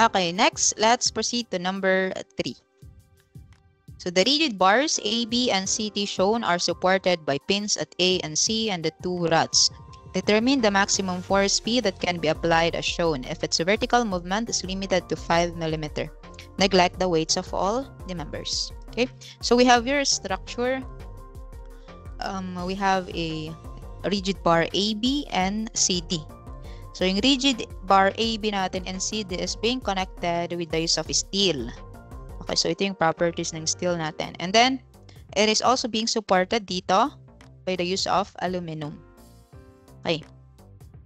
Okay, next, let's proceed to number 3. So the rigid bars A, B, and CT shown are supported by pins at A and C and the 2 rods. Determine the maximum force P that can be applied as shown if its vertical movement is limited to 5 mm. Neglect the weights of all the members. Okay, so we have your structure. We have a rigid bar AB and CD. So yung rigid bar AB natin and CD is being connected with the use of steel. Okay, so ito yung properties ng steel natin. And then, it is also being supported dito by the use of aluminum. Okay.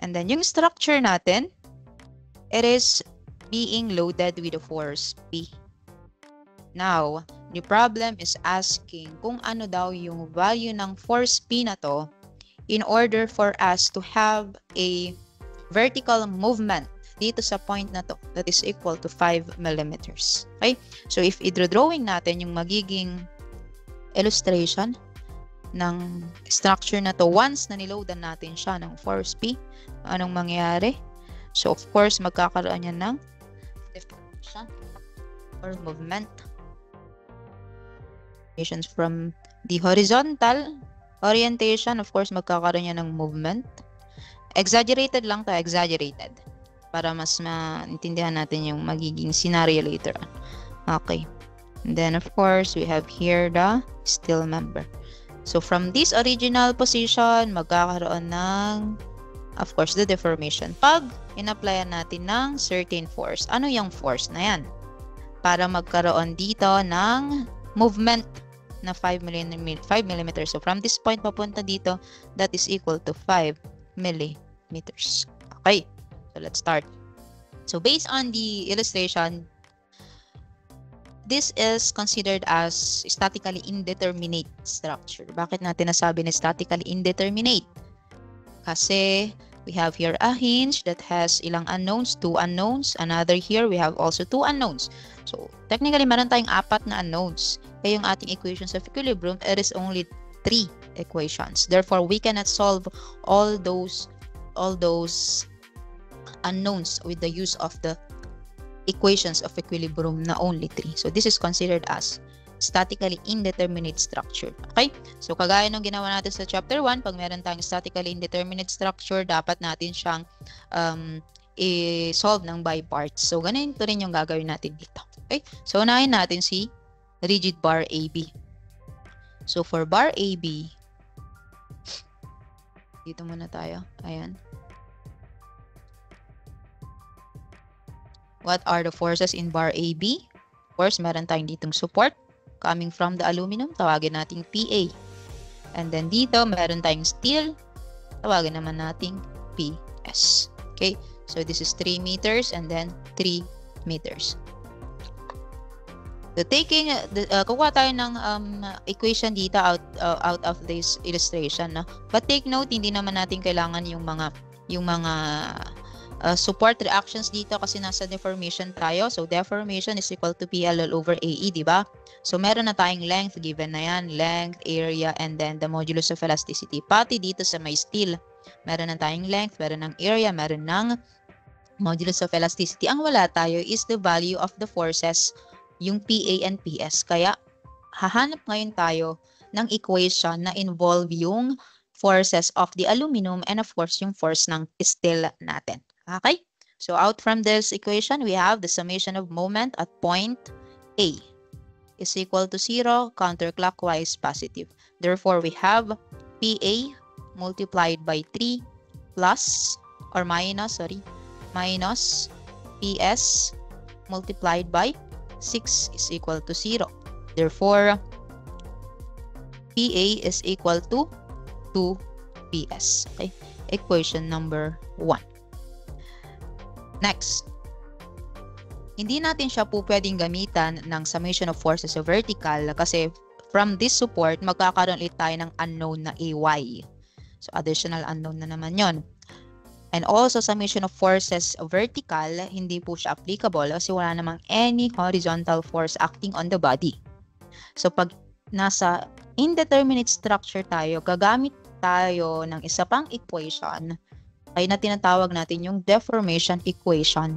And then, yung structure natin, it is being loaded with the force P. Now, the problem is asking kung ano daw yung value ng force P na to in order for us to have a vertical movement dito sa point na to that is equal to 5 mm. Okay? So, if i-drawing natin yung magiging illustration ng structure na to, once na niloadan natin siya ng force P, anong mangyayari? So, of course, magkakaroon yan ng deformation or movement. From the horizontal orientation, of course, magkakaroon yan ng movement. Exaggerated lang to, exaggerated. Para mas maintindihan natin yung magiging scenario later on. Okay. And then, of course, we have here the steel member. So, from this original position, magkakaroon ng, of course, the deformation. Pag in-applyan natin ng certain force, ano yung force na yan? Para magkaroon dito ng movement na 5 mm. So, from this point papunta dito, that is equal to 5 millimeters. Okay. So, let's start. So, based on the illustration, this is considered as statically indeterminate structure. Bakit natin nasabi na statically indeterminate? Kasi we have here a hinge that has ilang unknowns, 2 unknowns. Another here, we have also 2 unknowns. So, technically, meron tayong 4 na unknowns. Kaya yung ating equations of equilibrium, it is only 3 equations. Therefore, we cannot solve all those unknowns with the use of the equations of equilibrium na only 3. So, this is considered as statically indeterminate structure. Okay? So, kagaya nung ginawa natin sa chapter 1, pag meron tayong statically indeterminate structure, dapat natin siyang i-solve ng by parts. So, ganito rin yung gagawin natin dito. Okay? So, unahin natin si rigid bar AB. So, for bar AB, dito muna tayo. Ayan. What are the forces in bar AB? Of course, meron tayong ditong support coming from the aluminum. Tawagin nating PA. And then dito, meron tayong steel. Tawagin naman nating PS. Okay? So, this is 3 meters and then 3 meters. So, kukuha tayo ng equation dito out of this illustration. No? But take note, hindi naman natin kailangan yung mga support reactions dito kasi nasa deformation tayo. So, deformation is equal to PL all over AE, di ba? So, meron na tayong length, given na yan. Length, area, and then the modulus of elasticity. Pati dito sa may steel, meron na tayong length, meron ng area, meron ng modulus of elasticity. Ang wala tayo is the value of the forces, yung PA and PS. Kaya, hahanap ngayon tayo ng equation na involve yung forces of the aluminum and of course, yung force ng steel natin. Okay? So, out from this equation, we have the summation of moment at point A is equal to 0, counterclockwise positive. Therefore, we have PA multiplied by 3 plus, or minus PS multiplied by 6 is equal to 0. Therefore, PA is equal to 2 PS. Okay? Equation number 1. Next, hindi natin siya po pwedeng gamitan ng summation of forces sa vertical kasi from this support, magkakaroon ulit tayo ng unknown na AY. So, additional unknown na naman yon. And also, summation of forces vertical, hindi po siya applicable kasi wala namang any horizontal force acting on the body. So, pag nasa indeterminate structure tayo, gagamit tayo ng isa pang equation ay na tinatawag natin yung deformation equation.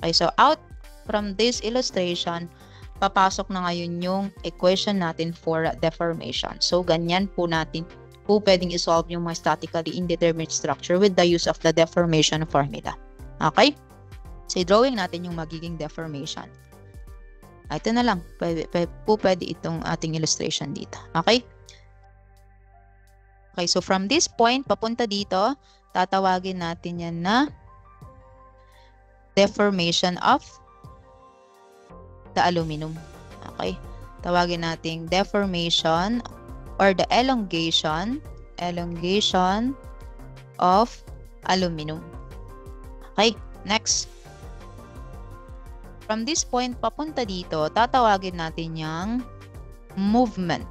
Okay, so out from this illustration, papasok na ngayon yung equation natin for deformation. So, ganyan po natin po pwedeng isolve yung mga statically indeterminate structure with the use of the deformation formula. Okay? So, drawing natin yung magiging deformation. Ito na lang. Pwede itong ating illustration dito. Okay? Okay, so from this point, papunta dito, tatawagin natin yan na deformation of the aluminum. Okay? Tawagin natin deformation or the elongation of aluminum. Okay? Next. From this point, papunta dito, tatawagin natin yung movement.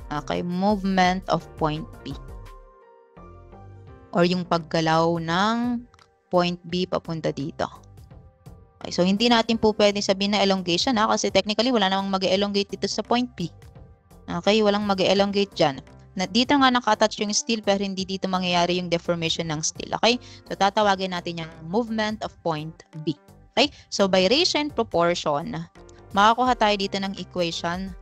Okay? Movement of point B. Or yung paggalaw ng point B papunta dito. Okay, so hindi natin po pwedeng sabihin na elongation kasi technically wala namang mag-elongate dito sa point B. Okay, walang mag-elongate dyan. Dito nga nakatouch yung steel pero hindi dito mangyayari yung deformation ng steel. Okay, so tatawagin natin yung movement of point B. Okay, so by ratio and proportion, makakuha tayo dito ng equation,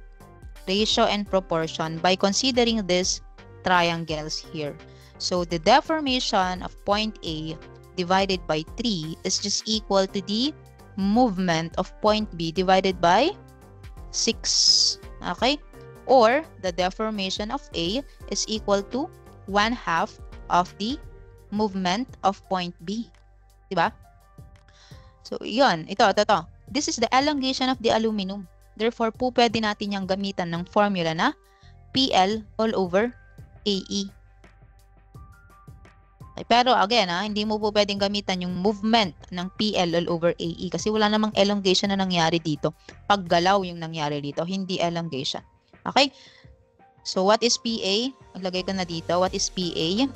ratio and proportion by considering these triangles here. So the deformation of point A divided by 3 is just equal to the movement of point B divided by 6. Okay? Or the deformation of A is equal to 1/2 of the movement of point B. Diba? So, yun. Ito. This is the elongation of the aluminum. Therefore, po pwede natin yung gamitan ng formula na PL all over AE. Pero again, hindi mo po pwedeng gamitan yung movement ng PL all over AE kasi wala namang elongation na nangyari dito. Paggalaw yung nangyari dito, hindi elongation. Okay? So, what is PA? Maglagay ko na dito. What is PA?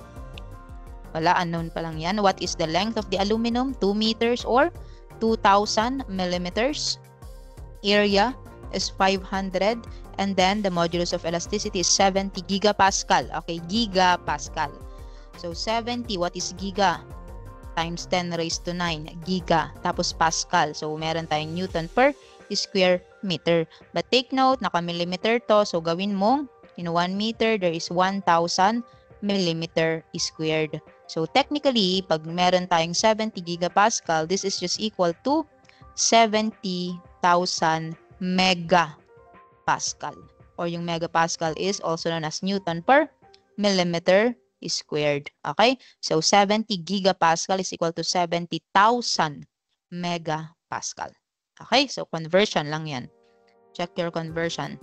Wala, unknown pa lang yan. What is the length of the aluminum? 2 meters or 2,000 millimeters. Area is 500. And then, the modulus of elasticity is 70 gigapascal. Okay, gigapascal. So, 70, what is giga? Times 10 raised to 9, giga. Tapos Pascal. So, meron tayong Newton per square meter. But take note, naka-millimeter to. So, gawin mong in 1 meter, there is 1,000 millimeter squared. So, technically, pag meron tayong 70 gigapascal, this is just equal to 70,000 megapascal. Or yung megapascal is also known as Newton per millimeter squared. Okay? So, 70 gigapascal is equal to 70,000 megapascal. Okay? So, conversion lang yan. Check your conversion.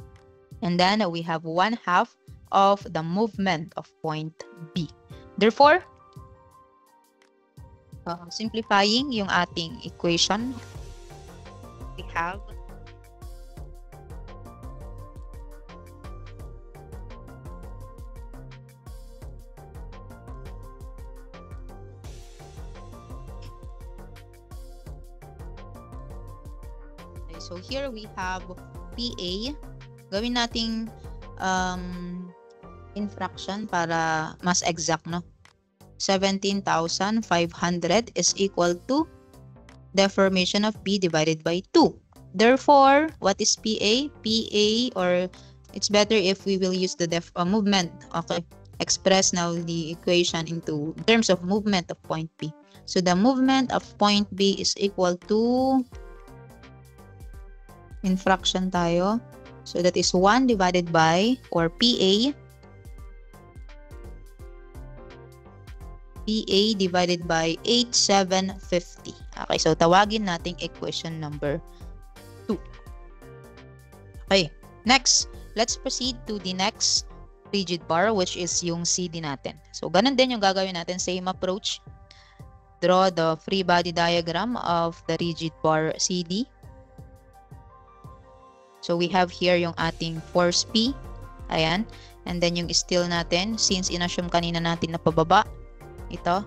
And then, we have 1/2 of the movement of point B. Therefore, simplifying yung ating equation, we have so here we have PA. Gawin nating in fraction para mas exact, no? 17,500 is equal to deformation of B divided by 2. Therefore, what is PA? PA, or it's better if we will use the movement. Okay, express now the equation into terms of movement of point B. So the movement of point B is equal to, in fraction tayo. So that is 1 divided by, or PA divided by 8,750. Okay, so tawagin nating equation number 2. Okay, next, let's proceed to the next rigid bar, which is yung CD natin. So, ganun din yung gagawin natin, same approach. Draw the free body diagram of the rigid bar CD. So, we have here yung ating force P. Ayan. And then yung steel natin, since inassume kanina natin na pababa, ito.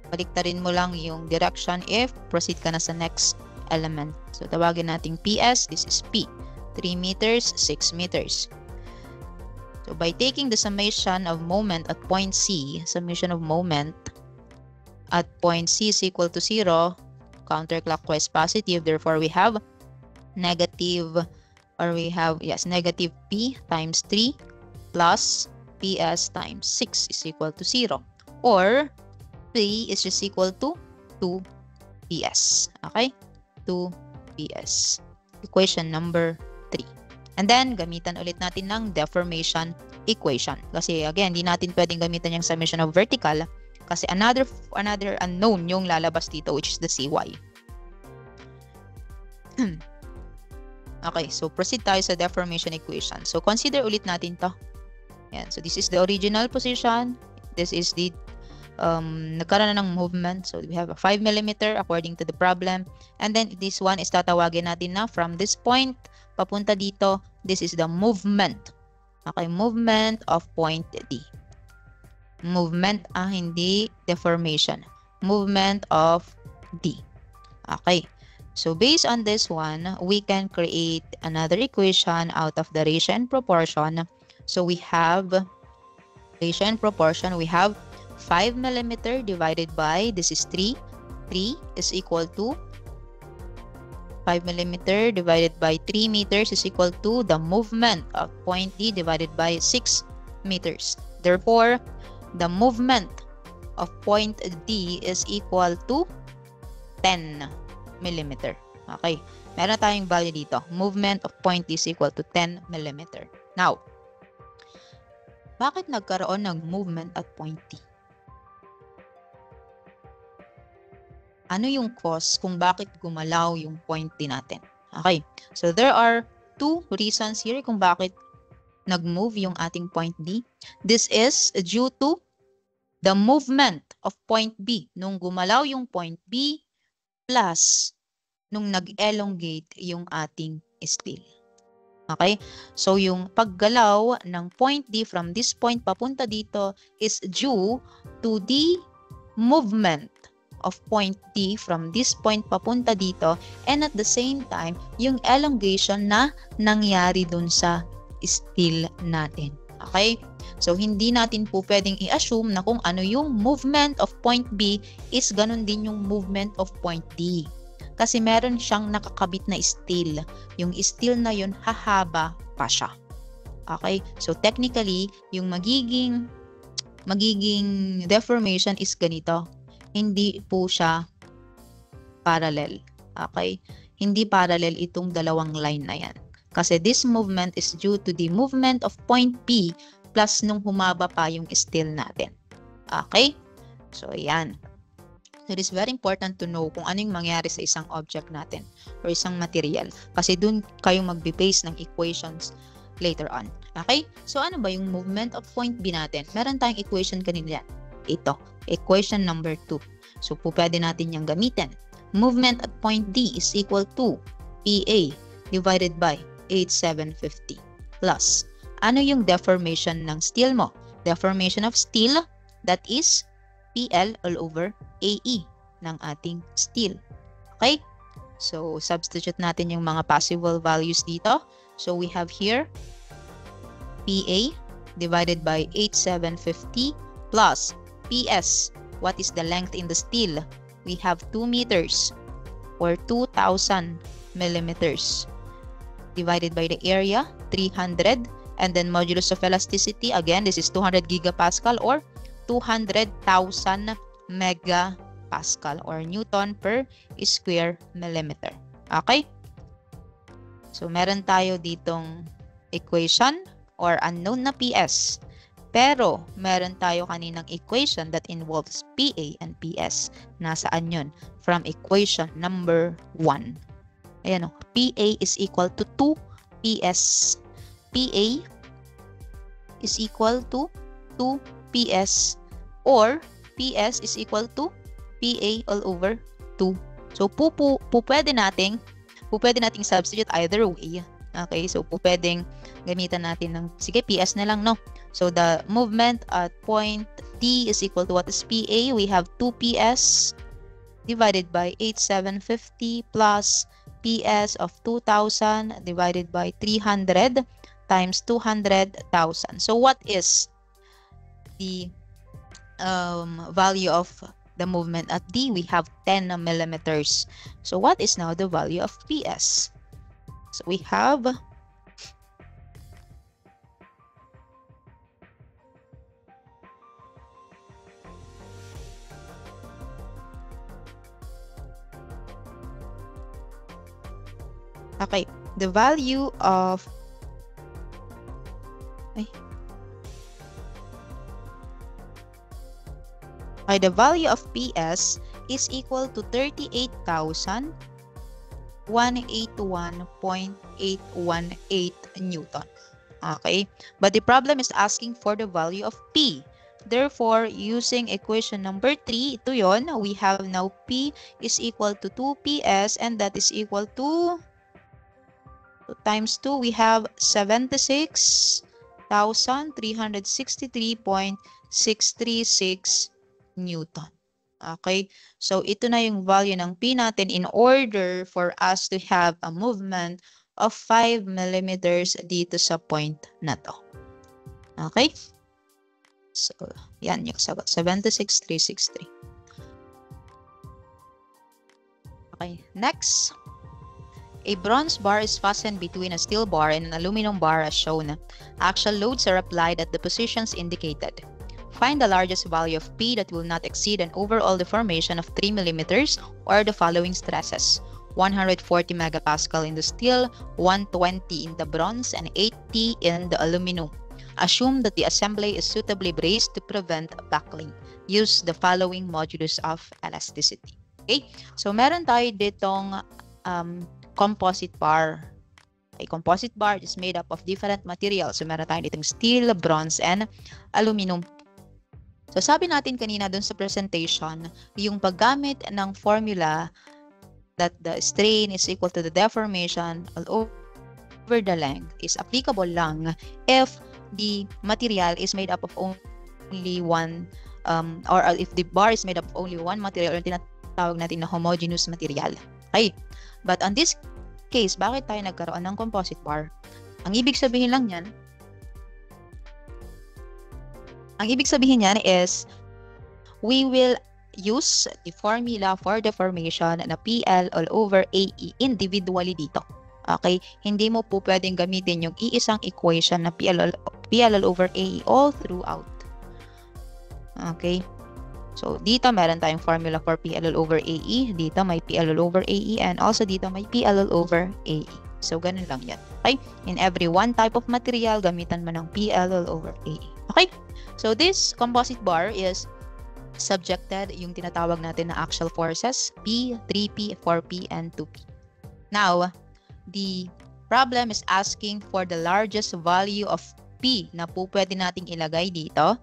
Baliktarin mo lang yung direction if proceed ka na sa next element. So, tawagin nating PS. This is P. 3 meters, 6 meters. So, by taking the summation of moment at point C, summation of moment, at point C is equal to 0, counterclockwise positive. Therefore, we have negative, or we have, yes, negative P times 3 plus PS times 6 is equal to 0. Or 3 is just equal to 2 PS. Okay? 2 PS. Equation number 3. And then, gamitan ulit natin ng deformation equation. Kasi again, di natin pwedeng gamitan yung summation of vertical kasi another unknown yung lalabas dito, which is the CY. Okay, so proceed tayo sa deformation equation. So consider ulit natin to. Yan. So this is the original position. This is the nagkaroon na ng movement. So we have a 5 mm according to the problem. And then this one is tatawagin natin na from this point papunta dito. This is the movement. Okay, movement of point D. Movement, hindi deformation. Movement of D. Okay. So based on this one, we can create another equation out of the ratio and proportion. So we have ratio and proportion. We have 5 mm divided by, this is 3. 3 is equal to 5 mm divided by 3 meters is equal to the movement of point D divided by 6 meters. Therefore, the movement of point D is equal to 10 mm. Okay. Meron tayong value dito. Movement of point D is equal to 10 mm. Now, bakit nagkaroon ng movement at point D? Ano yung cause kung bakit gumalaw yung point D natin? Okay. So, there are two reasons here kung bakit nag-move yung ating point D. This is due to the movement of point B. Nung gumalaw yung point B, plus nung nag-elongate yung ating steel. Okay? So, yung paggalaw ng point D from this point papunta dito is due to the movement of point D from this point papunta dito, and at the same time, yung elongation na nangyari dun sa steel natin. Okay? So, hindi natin po pwedeng i-assume na kung ano yung movement of point B is ganun din yung movement of point D. Kasi meron siyang nakakabit na steel. Yung steel na yun, hahaba pa siya. Okay? So, technically, yung magiging deformation is ganito. Hindi po siya parallel. Okay? Hindi parallel itong dalawang line na yan. Kasi this movement is due to the movement of point P plus nung humaba pa yung steel natin. Okay? So, ayan. So, it is very important to know kung ano yung mangyari sa isang object natin or isang material. Kasi dun kayo magbe-base ng equations later on. Okay? So, ano ba yung movement of point B natin? Meron tayong equation kanina. Ito. Equation number 2. So, pwede natin yung gamitin. Movement at point D is equal to PA divided by 8,750 plus. Ano yung deformation ng steel mo? Deformation of steel, that is PL all over AE ng ating steel. Okay? So, substitute natin yung mga possible values dito. So, we have here PA divided by 8,750 plus PS. What is the length in the steel? We have 2 meters or 2,000 millimeters divided by the area, 300, and then modulus of elasticity, again, this is 200 gigapascal or 200,000 megapascal or Newton per square millimeter. Okay? So, meron tayo ditong equation or unknown na PS. Pero, meron tayo kaninang equation that involves PA and PS. Nasaan yun? From equation number 1. Ayan o. PA is equal to 2 PS. PA is equal to 2 PS or PS is equal to PA all over 2. So, pwede nating substitute either way. Okay, so pwedeng gamitan natin ng, sige, PS na lang, no? So, the movement at point D is equal to what is PA? We have 2 PS divided by 8,750 plus PS of 2,000 divided by 300 times 200,000. So, what is the value of the movement at D, we have 10 millimeters. So what is now the value of PS? So we have the value of the value of PS is equal to 38,181.818 Newton. Okay, but the problem is asking for the value of P. Therefore, using equation number 3, ito yon, we have now P is equal to 2PS, and that is equal to times 2, we have 76,363.636 Newton. Okay, so ito na yung value ng P natin in order for us to have a movement of 5 millimeters dito sa point na to. Okay, so yan yung sagot, 76,363. Okay, next. A bronze bar is fastened between a steel bar and an aluminum bar as shown. Actual loads are applied at the positions indicated. Find the largest value of P that will not exceed an overall deformation of 3 millimeters or the following stresses: 140 megapascal in the steel, 120 in the bronze, and 80 in the aluminum. Assume that the assembly is suitably braced to prevent buckling. Use the following modulus of elasticity. Okay, so meron tayo ditong composite bar. A composite bar is made up of different materials. So meron tayo ditong steel, bronze, and aluminum. So sabi natin kanina dun sa presentation, yung paggamit ng formula that the strain is equal to the deformation all over the length is applicable lang if the material is made up of only one or if the bar is made up of only one material, or tinatawag natin na homogeneous material. Okay. But on this case, bakit tayo nagkaroon ng composite bar? Ang ibig sabihin niyan is we will use the formula for deformation na PL all over AE individually dito. Okay? Hindi mo po pwedeng gamitin yung iisang equation na PL all over AE all throughout. Okay? So, dito meron tayong formula for PL all over AE. Dito may PL all over AE, and also dito may PL all over AE. So, ganun lang yan. Okay? In every one type of material, gamitan mo ng PL all over AE. Okay? So, this composite bar is subjected yung tinatawag natin na axial forces, P, 3P, 4P, and 2P. Now, the problem is asking for the largest value of P na po pwede nating ilagay dito.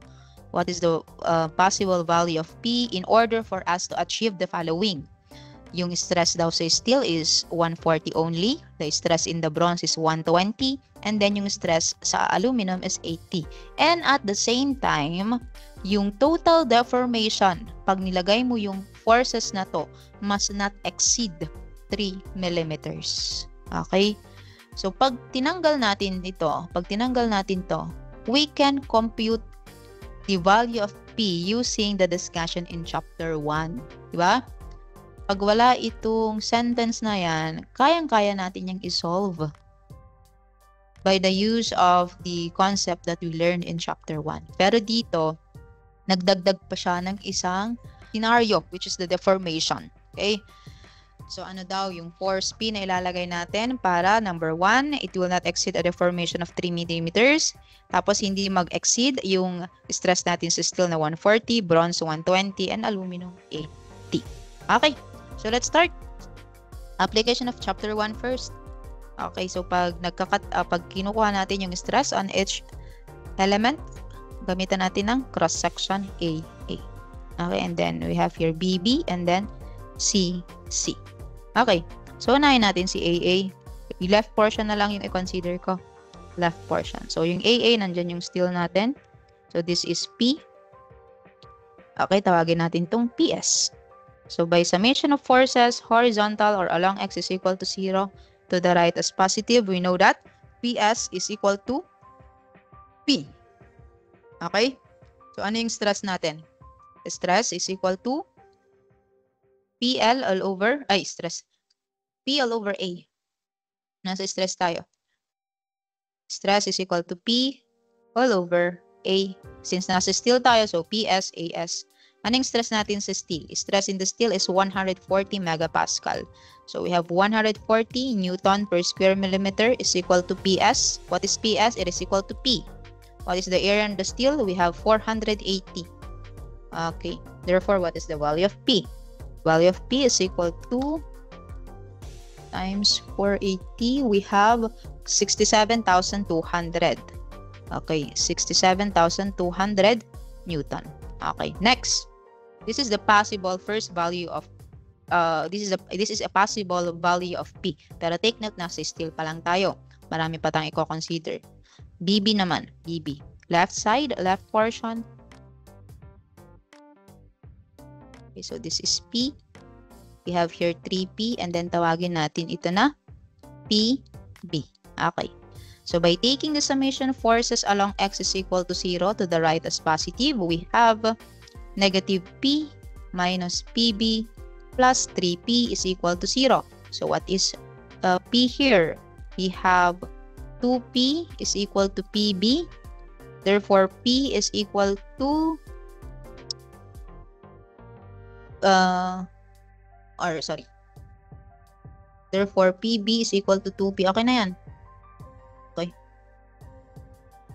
What is the possible value of P in order for us to achieve the following? Yung stress daw sa steel is 140 only. The stress in the bronze is 120. And then yung stress sa aluminum is 80. And at the same time, yung total deformation, pag nilagay mo yung forces na to, must not exceed 3 millimeters. Okay? So, pag tinanggal natin to, we can compute the value of P using the discussion in chapter 1. Diba? Pag wala itong sentence na yan, kayang-kaya natin yung isolve by the use of the concept that we learned in chapter 1. Pero dito, nagdagdag pa siya ng isang scenario, which is the deformation. Okay? So, ano daw yung force P na ilalagay natin para, number 1, it will not exceed a deformation of 3 millimeters. Tapos, hindi mag-exceed yung stress natin sa steel na 140, bronze 120, and aluminum 80. Okay, so let's start. Application of chapter 1 first. Okay, so pag kinukuha natin yung stress on each element, gamitan natin ng cross-section AA. Okay, and then we have here BB and then CC. Okay, so unahin natin si AA. Yung left portion na lang yung i-consider ko. Left portion. So, yung AA, nandyan yung steel natin. So, this is P. Okay, tawagin natin tong PS. So, by summation of forces, horizontal or along X is equal to 0, to the right as positive, we know that PS is equal to P. Okay? So, ano yung stress natin? Stress is equal to PL all over, stress. P all over A. Nasa stress tayo. Stress is equal to P all over A. Since nasa steel tayo, so PS, AS. Anong stress natin sa steel? Stress in the steel is 140 megapascal. So we have 140 Newton per square millimeter is equal to PS. What is PS? It is equal to P. What is the area in the steel? We have 480. Okay. Therefore, what is the value of P? Value of P is equal to times 480. We have 67,200. Okay. 67,200 Newton. Okay. Next. This is the possible first value of this is a possible value of P. Pero take note na sa steel pa lang tayo. Marami pa tayong i-consider. BB naman. BB. Left side, left portion. Okay, so this is P. We have here 3P and then tawagin natin ito na PB. Okay. So by taking the summation forces along X is equal to 0 to the right as positive, we have negative P minus PB plus 3P is equal to 0. So what is P here? We have 2P is equal to PB. Therefore, P is equal to Therefore, PB is equal to 2P. Okay na yan. Okay.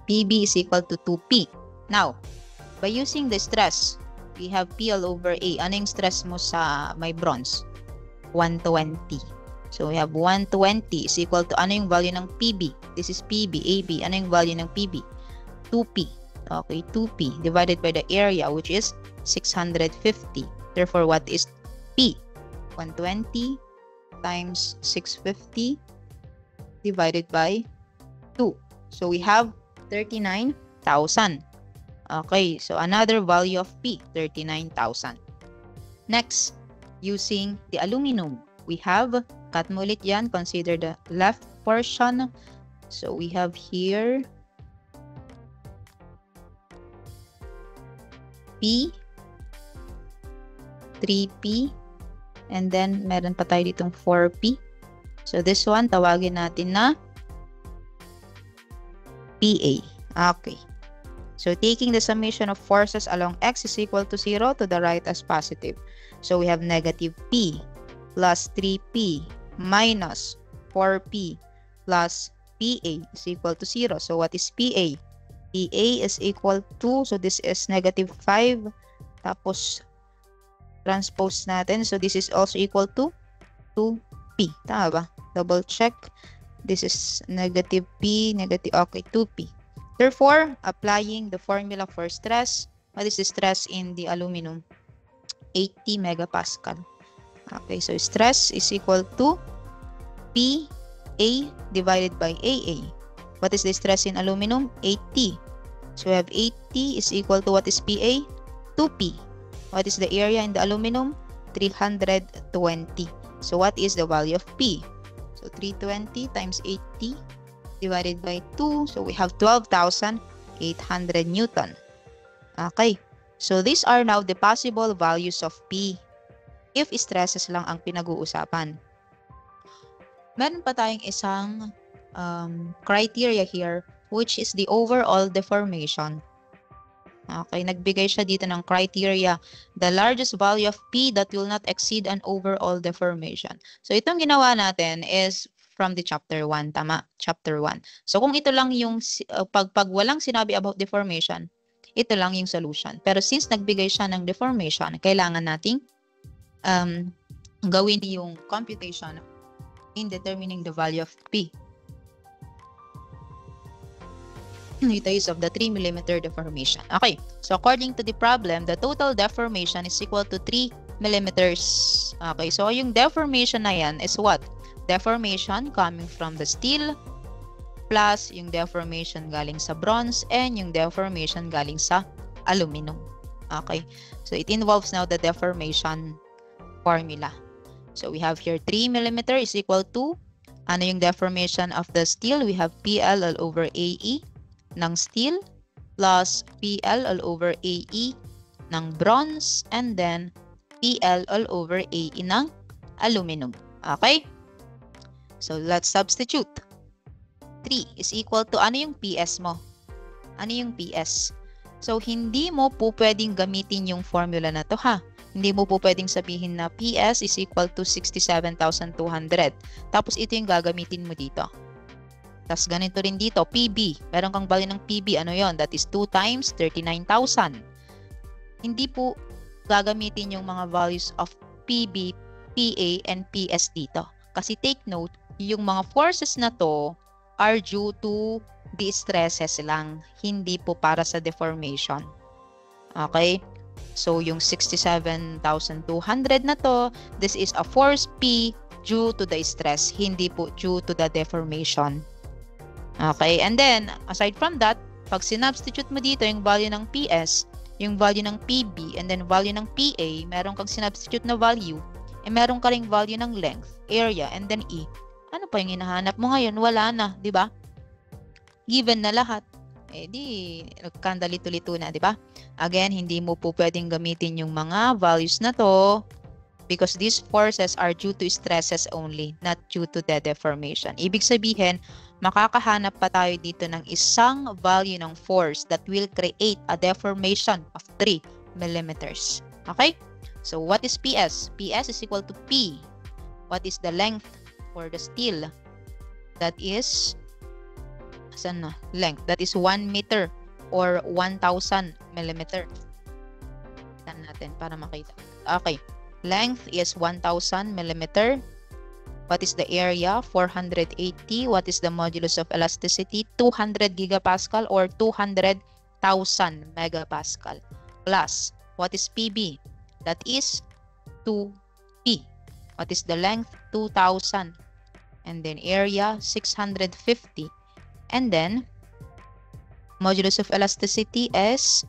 PB is equal to 2P. Now, by using the stress, we have P all over A. Ano yung stress mo sa may bronze? 120. So, we have 120 is equal to ano yung value ng PB? This is PB, AB. Ano yung value ng PB? 2P. Okay, 2P divided by the area which is 650. Therefore, what is P? 120 times 650 divided by 2. So, we have 39,000. Okay, so another value of P, 39,000. Next, using the aluminum, we have, cut mo ulit yan, consider the left portion. So we have here P, 3P, and then meron pa tayo ditong 4P. So this one, tawagin natin na PA. Okay. So, taking the summation of forces along X is equal to 0 to the right as positive. So, we have negative P plus 3P minus 4P plus PA is equal to 0. So, what is PA? PA is equal to, so this is negative 5. Tapos, transpose natin. So, this is also equal to 2P. Tama ba? Double check. This is negative P, negative, okay, 2P. Therefore, applying the formula for stress, what is the stress in the aluminum? 80 megapascal. Okay, so stress is equal to PA divided by AA. What is the stress in aluminum? 80. So we have 80 is equal to what is PA? 2P. What is the area in the aluminum? 320. So what is the value of P? So 320 times 80 divided by 2. So we have 12,800 Newton. Okay. So these are now the possible values of P if stresses lang ang pinag-uusapan. Meron pa tayong isang criteria here which is the overall deformation. Okay, nagbigay siya dito ng criteria. The largest value of P that will not exceed an overall deformation. So itong ginawa natin is from the chapter 1, tama? Chapter 1. So kung ito lang yung, pag walang sinabi about deformation, ito lang yung solution. Pero since nagbigay siya ng deformation, kailangan nating gawin yung computation in determining the value of P. With the use of the 3 mm deformation. Okay, so according to the problem, the total deformation is equal to 3 millimeters. Okay, so yung deformation na yan is what? Deformation coming from the steel plus yung deformation galing sa bronze and yung deformation galing sa aluminum. Okay, so it involves now the deformation formula. So we have here 3 mm is equal to ano yung deformation of the steel? We have PL all over AE ng steel plus PL all over AE ng bronze and then PL all over A ng aluminum. Okay? So, let's substitute. 3 is equal to, ano yung PS mo? Ano yung PS? So, hindi mo po pwedeng gamitin yung formula na to, ha? Hindi mo po pwedeng sabihin na PS is equal to 67,200. Tapos, ito yung gagamitin mo dito. Tapos, ganito rin dito, PB. Meron kang value ng PB. Ano yon? That is 2 times 39,000. Hindi po gagamitin yung mga values of PB, PA, and PS dito. Kasi take note, yung mga forces na to are due to the stresses lang, hindi po para sa deformation. Okay? So, yung 67,200 na to, this is a force P due to the stress, hindi po due to the deformation. Okay? And then, aside from that, pag sinubstitute mo dito yung value ng PS, yung value ng PB, and then value ng PA, meron kang sinubstitute na value, meron ka ring value ng length, area, and then E. Ano pa yung hinahanap mo ngayon? Wala na, di ba? Given na lahat. Di, nagkandalito-lito na, di ba? Again, hindi mo po pwedeng gamitin yung mga values na to because these forces are due to stresses only, not due to the deformation. Ibig sabihin, makakahanap pa tayo dito ng isang value ng force that will create a deformation of 3 millimeters. Okay? So, what is PS? PS is equal to P. What is the length for the steel? That is, saan na? Length. That is 1 meter or 1,000 millimeter. Saan natin para makita. Okay. Length is 1,000 millimeter. What is the area? 480. What is the modulus of elasticity? 200 gigapascal or 200,000 megapascal. Plus, what is PB? That is 2P. What is the length? 2,000. And then area, 650. And then, modulus of elasticity is,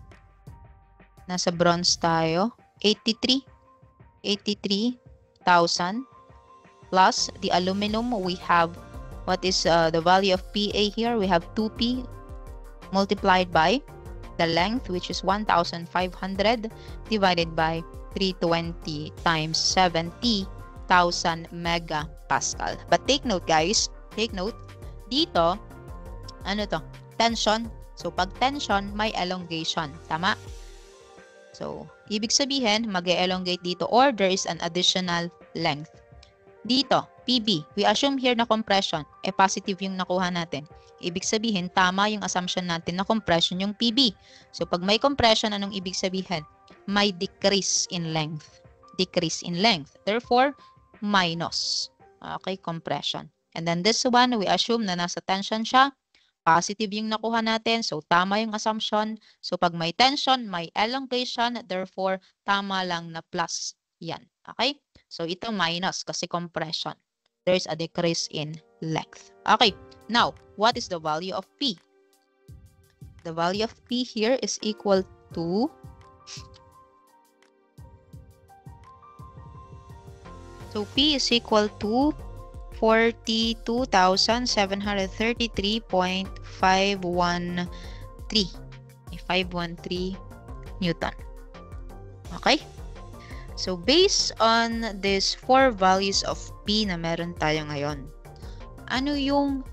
nasa bronze tayo, 83,000. Plus, the aluminum, we have, what is the value of PA here? We have 2P multiplied by the length, which is 1,500 divided by 320 times 70,000 megapascal. But take note, guys. Take note. Dito, ano to? Tension. So, pag tension, may elongation. Tama? So, ibig sabihin, mag-elongate dito or there is an additional length. Dito, PB. We assume here na compression. Positive yung nakuha natin. Ibig sabihin, tama yung assumption natin na compression yung PB. So, pag may compression, anong ibig sabihin? May decrease in length. Decrease in length. Therefore, minus. Okay, compression. And then this one, we assume na nasa tension siya. Positive yung nakuha natin. So, tama yung assumption. So, pag may tension, may elongation. Therefore, tama lang na plus. Yan. Okay? So, ito minus kasi compression. There's a decrease in length. Okay. Now, what is the value of P? The value of P here is equal to P is equal to 42,733.513 Newton. Okay? So, based on these 4 values of P na meron tayo ngayon, ano yung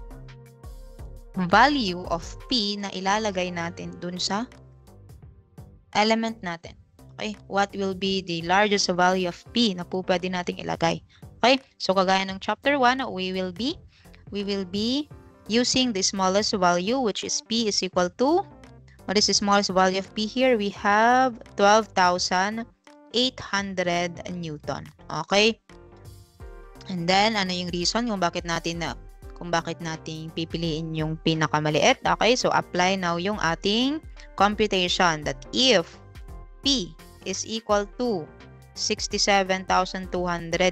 value of P na ilalagay natin dun sa element natin? Okay? What will be the largest value of P na po pwede nating ilagay? Okay? So, kagaya ng chapter 1, we will be using the smallest value, which is P is equal to, what is the smallest value of P here? We have 12,800 Newton. Okay? And then, ano yung reason kung bakit natin pipiliin yung pinakamaliit? Okay? So, apply now yung ating computation that if P is equal to 67,200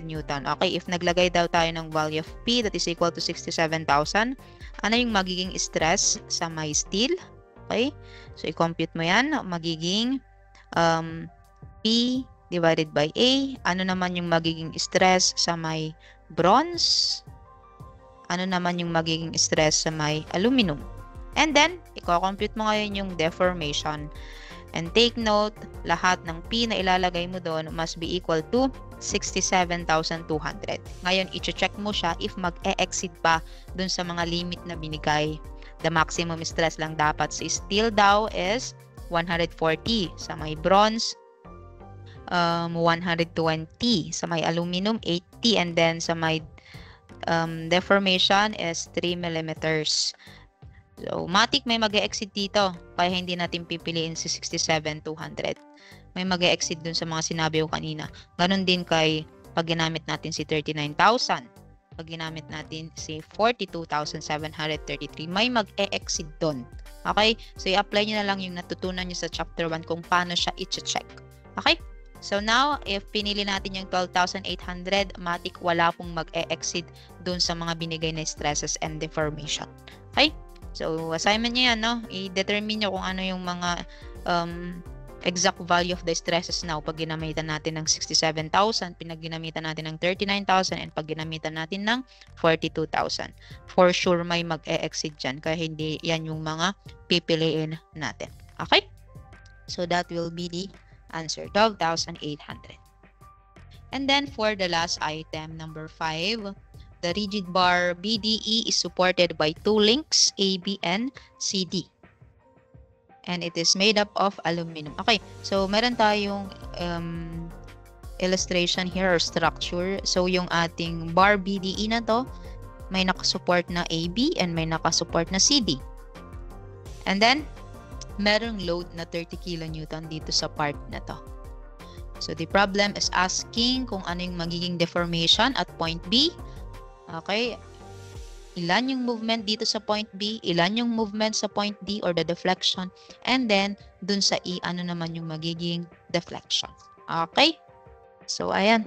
Newton. Okay, if naglagay daw tayo ng value of P that is equal to 67,000, ano yung magiging stress sa may steel? Okay, so i-compute mo yan. Magiging P divided by A. Ano naman yung magiging stress sa may bronze? Ano naman yung magiging stress sa may aluminum? And then, i-compute mo ngayon yung deformation. And take note, lahat ng P na ilalagay mo doon must be equal to 67,200. Ngayon, i-check mo siya if mag-e-exceed pa dun sa mga limit na binigay. The maximum stress lang dapat sa steel daw is 140. Sa may bronze, 120. Sa may aluminum, 80. And then sa may deformation is 3 millimeters. So, matik may mag-e-exceed dito. Kaya hindi natin pipiliin si 67,200. May mag-e-exceed dun sa mga sinabi ko kanina. Ganon din kay pag ginamit natin si 39,000. Pag ginamit natin si 42,733, may mag-e-exceed dun. Okay? So, i-apply nyo na lang yung natutunan nyo sa chapter 1 kung paano siya i-check. Okay? So, now, if pinili natin yung 12,800, matik wala pong mag-e-exceed dun sa mga binigay na stresses and deformation. Okay? So, assignment nyo yan, no? I-determine nyo kung ano yung mga exact value of the stresses now pag ginamitan natin ng 67,000, pinag ginamitan natin ng 39,000, and pag ginamitan natin ng 42,000. For sure, may mag-e-exceed dyan, kaya hindi yan yung mga pipiliin natin. Okay? So, that will be the answer, 12,800. And then, for the last item, number 5, the rigid bar BDE is supported by two links, AB and CD. And it is made up of aluminum. Okay, so meron tayong illustration here or structure. So yung ating bar BDE na to, may nakasupport na AB and may nakasupport na CD. And then, merong load na 30 kN dito sa part na to. So the problem is asking kung ano yung magiging deformation at point B. Okay, ilan yung movement dito sa point B, ilan yung movement sa point D or the deflection, and then dun sa E, ano naman yung magiging deflection. Okay, so ayan.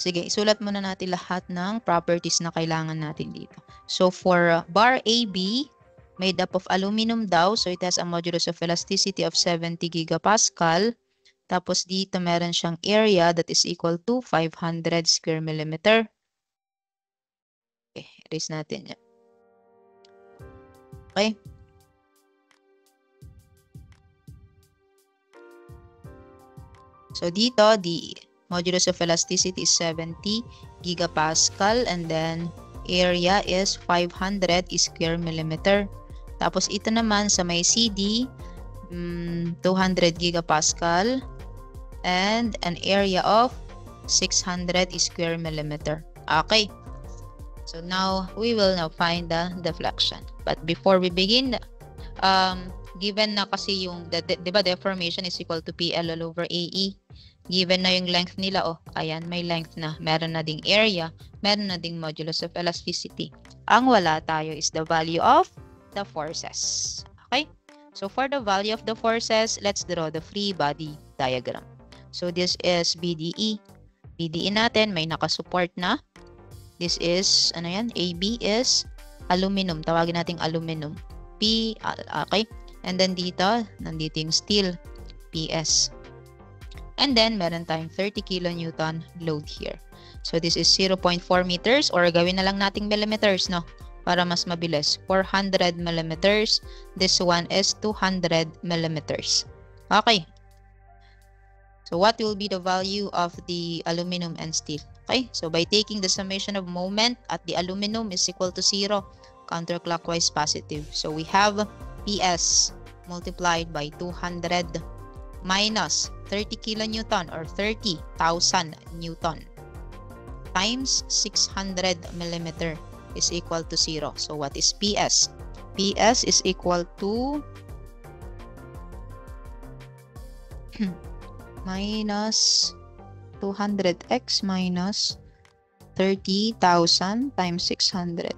Sige, isulat muna natin lahat ng properties na kailangan natin dito. So for bar AB, made up of aluminum daw, so it has a modulus of elasticity of 70 gigapascal. Tapos dito meron siyang area that is equal to 500 square millimeter. Okay, erase natin yan. Okay. So dito, the modulus of elasticity is 70 gigapascal and then area is 500 square millimeter. Tapos ito naman sa may CD, 200 gigapascal and an area of 600 square millimeter. Okay. So now, we will now find the deflection. But before we begin, given na kasi yung, diba, deformation is equal to PL all over AE. Given na yung length nila, oh, ayan, may length na. Meron na ding area, meron na ding modulus of elasticity. Ang wala tayo is the value of the forces. Okay? So for the value of the forces, let's draw the free body diagram. So this is BDE. BDE natin, may nakasupport na. This is, ano yan? AB is aluminum. Tawagin natin aluminum. P, okay? And then dito, nandito yung steel, PS. And then, meron tayong 30 kilonewton load here. So, this is 0.4 meters or gawin na lang nating millimeters, no? Para mas mabilis. 400 millimeters. This one is 200 millimeters. Okay. So, what will be the value of the aluminum and steel? Okay, so by taking the summation of moment at the aluminum is equal to 0, counterclockwise positive. So we have PS multiplied by 200 minus 30 kilonewton or 30,000 newton times 600 millimeter is equal to 0. So what is PS? PS is equal to minus 200x minus 30,000 times 600.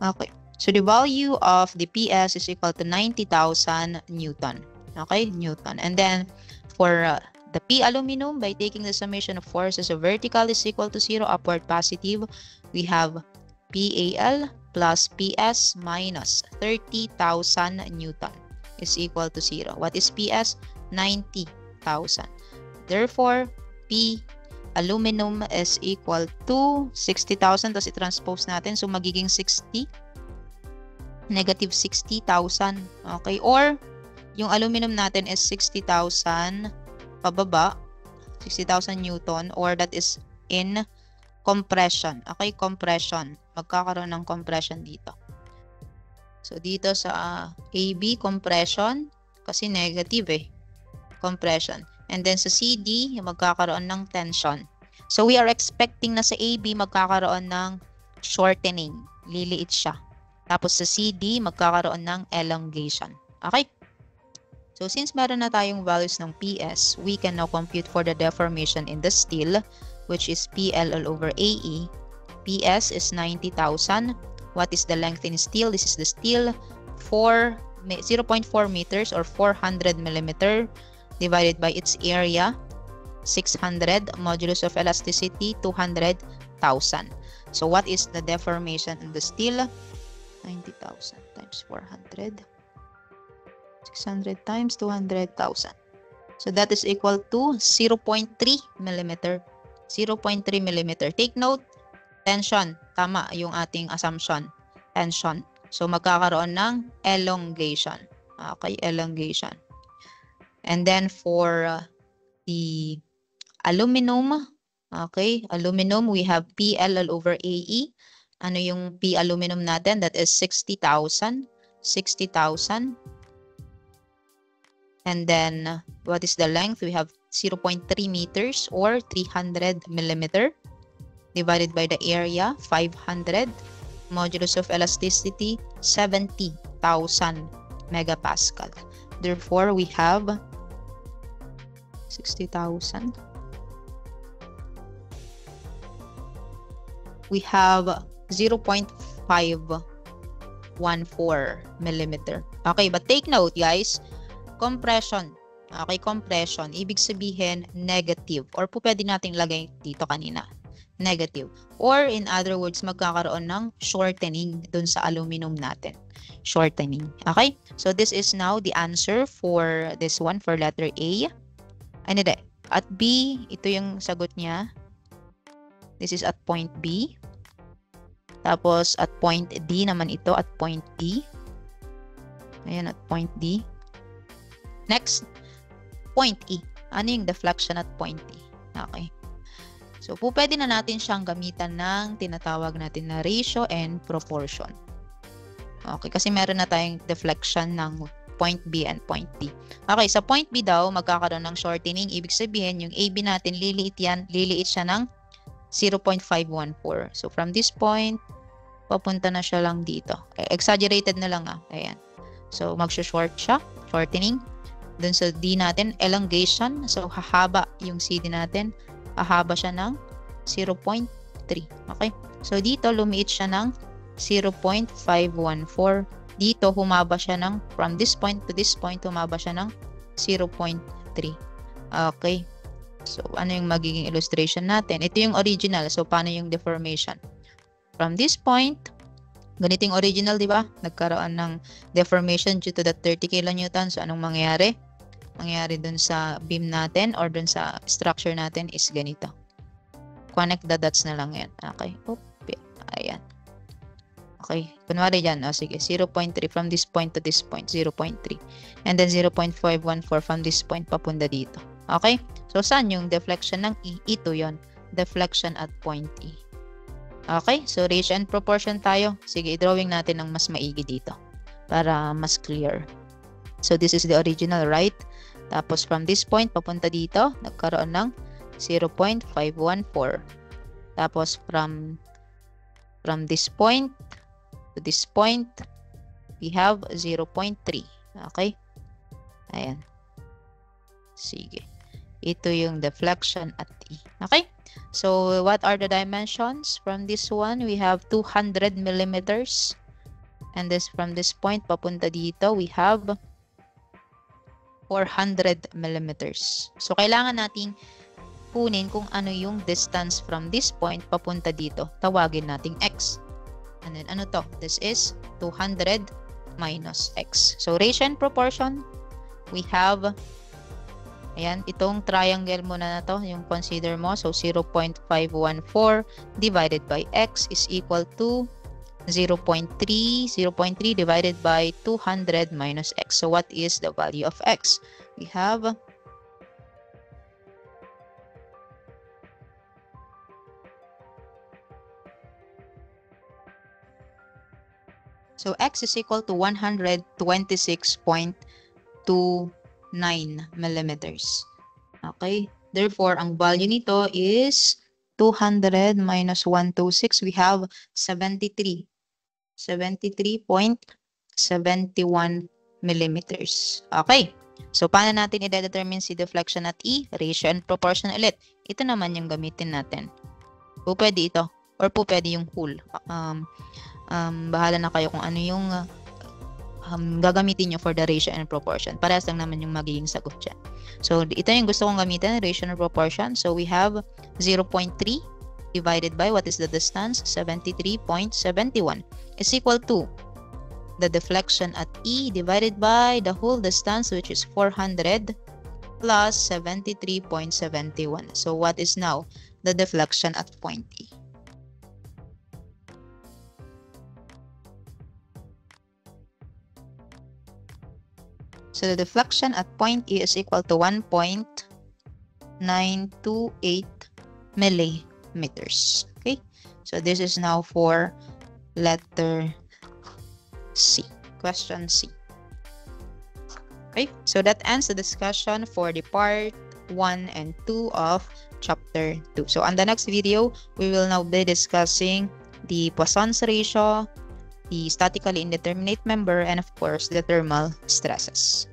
Okay. So the value of the PS is equal to 90,000 Newton. Okay, Newton. And then for the P aluminum, by taking the summation of forces of vertical is equal to 0, upward positive, we have PAL plus PS minus 30,000 Newton is equal to 0. What is PS? 90,000. Therefore, P aluminum is equal to 60,000. Tapos i-transpose natin. So, magiging 60. Negative 60,000. Okay. Or, yung aluminum natin is 60,000 pababa, 60,000 Newton, or that is in compression. Okay, compression. Magkakaroon ng compression dito. So, dito sa AB, compression, kasi negative eh. Compression. And then sa CD, magkakaroon ng tension. So, we are expecting na sa AB, magkakaroon ng shortening. Liliit siya. Tapos sa CD, magkakaroon ng elongation. Okay? So, since meron na tayong values ng PS, we can now compute for the deformation in the steel, which is PL all over AE. PS is 90,000. What is the length in steel? This is the steel 0.4 meters or 400 millimeter divided by its area 600, modulus of elasticity 200,000. So what is the deformation in the steel? 90,000 times 400, 600 times 200,000. So that is equal to 0.3 millimeter. 0.3 millimeter. Take note, tension. Tama yung ating assumption. Tension. So, magkakaroon ng elongation. Okay, elongation. And then, for the aluminum, okay, aluminum, we have PL all over AE. Ano yung P aluminum natin? That is 60,000. 60,000. And then, what is the length? We have 0.3 meters or 300 millimeter. Divided by the area, 500. Modulus of elasticity, 70,000 megapascal. Therefore, we have 60,000. We have 0.514 millimeter. Okay, but take note, guys. Compression. Okay, compression. Ibig sabihin, negative. Or po pwede nating lagay dito kanina. Negative. Or in other words, magkakaroon ng shortening dun sa aluminum natin. Shortening. Okay? So this is now the answer for this one, for letter A. Ano de? At B, ito yung sagot niya. This is at point B. Tapos at point D naman ito, at point D. Ayan, at point D. Next, point E. Ano yung deflection at point E? Okay. So, pwede na natin siyang gamitan ng tinatawag natin na ratio and proportion. Okay, kasi meron na tayong deflection ng point B and point D. Okay, sa point B daw, magkakaroon ng shortening. Ibig sabihin, yung AB natin, liliit yan. Liliit siya ng 0.514. So, from this point, papunta na siya lang dito. Exaggerated na lang Ayan. So, mag-short siya. Shortening. Dun sa D natin, elongation. So, hahaba yung CD natin. Hahaba siya ng 0.3. Okay? So, dito, lumiit siya ng 0.514. Dito, humaba siya ng, from this point to this point, humaba siya ng 0.3. Okay? So, ano yung magiging illustration natin? Ito yung original. So, paano yung deformation? From this point, ganito yung original, di ba? Nagkaroon ng deformation due to the 30 kN. So, anong mangyayari? Mangyayari dun sa beam natin or dun sa structure natin is ganito. Connect the dots na lang yan. Okay. Oop. Ayan. Okay. Kunwari dyan. Sige. 0.3 from this point to this point. 0.3. And then 0.514 from this point papunta dito. Okay. So, saan yung deflection ng E? Ito yon. Deflection at point E. Okay. So, ratio and proportion tayo. Sige. I-drawing natin ng mas maigi dito. Para mas clear. So, this is the original, right? Tapos, from this point, papunta dito, nagkaroon ng 0.514. Tapos, from this point to this point, we have 0.3. Okay? Ayan. Sige. Ito yung deflection at E. Okay? So, what are the dimensions? From this one, we have 200 millimeters. And this, from this point, papunta dito, we have 400 millimeters. So, kailangan nating kunin kung ano yung distance from this point papunta dito. Tawagin nating x. And then, ano to? This is 200 minus x. So, ratio and proportion, we have, ayan, itong triangle muna na to, yung consider mo. So, 0.514 divided by x is equal to 0.3, 0.3 divided by 200 minus x. So what is the value of x? We have x is equal to 126.29 millimeters. Okay? Therefore, ang value nito is 200 minus 126. We have 73. 73.71 millimeters. Okay. So, paano natin i-determine si deflection at E? Ratio and proportion ulit. Ito naman yung gamitin natin. Po pwede ito. Or po pwede yung whole. Bahala na kayo kung ano yung gagamitin nyo for the ratio and proportion. Parehas lang naman yung magiging sagot dyan. So, ito yung gusto kong gamitin, ratio and proportion. So, we have 0.3 divided by, what is the distance? 73.71 is equal to the deflection at E divided by the whole distance, which is 400 plus 73.71. So, what is now the deflection at point E? So, the deflection at point E is equal to 1.928 millimeters. Okay? So, this is now for letter C. Question C. Okay? So, that ends the discussion for the part 1 and 2 of chapter 2. So, on the next video, we will now be discussing the Poisson's ratio, the statically indeterminate member, and of course, the thermal stresses.